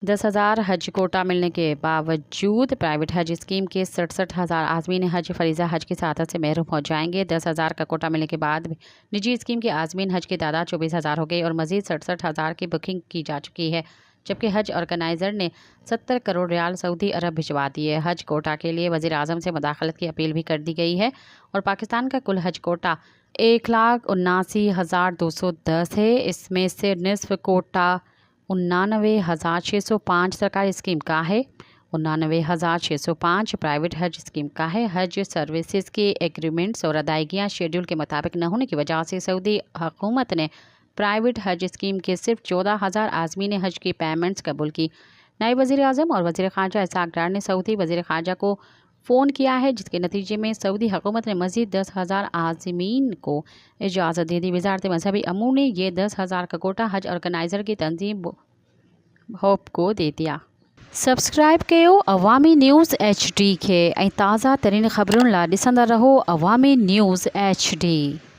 10,000 हज कोटा मिलने के बावजूद प्राइवेट हज स्कीम के 67,000 आज़मीन हज फरीज़ा हज की सआदत से महरूम हो जाएंगे। 10,000 का कोटा मिलने के बाद निजी स्कीम के आज़मीन हज की तादाद 24,000 हो गई और मज़ीद 67,000 की बुकिंग की जा चुकी है, जबकि हज ऑर्गेनाइज़र ने 70 करोड़ रियाल सऊदी अरब भिजवा दिए। हज कोटा के लिए वज़ीर आज़म से मुदाखलत की अपील भी कर दी गई है और पाकिस्तान का कुल हज कोटा 1,79,210 है। इसमें से निस्फ कोटा 99,605 सरकारी स्कीम का है, 99,605 प्राइवेट हज स्कीम का है। हज सर्विसेज के एग्रीमेंट्स और अदायगियाँ शेड्यूल के मुताबिक न होने की वजह से सऊदी हुकूमत ने प्राइवेट हज स्कीम के सिर्फ 14,000 आज़मीन हज की पेमेंट्स कबूल की। नायब वज़ीर आज़म और वज़ीर ख़ारजा इसहाक़ डार ने सऊदी वज़ीर ख़ारजा को फ़ोन किया है, जिसके नतीजे में सऊदी हुकूमत ने मज़ीद 10,000 आज़मीन को इजाज़त दे दी। वज़ारत मज़हबी अमूर ने यह 10,000 का कोटा हज ऑर्गेनाइज़र की तंजीम होप को दे दिया। सब्सक्राइब कयो अवामी न्यूज़ HD के ताज़ा तरीन ख़बरुन ला ॾिसंदा रहो अवामी न्यूज़ HD।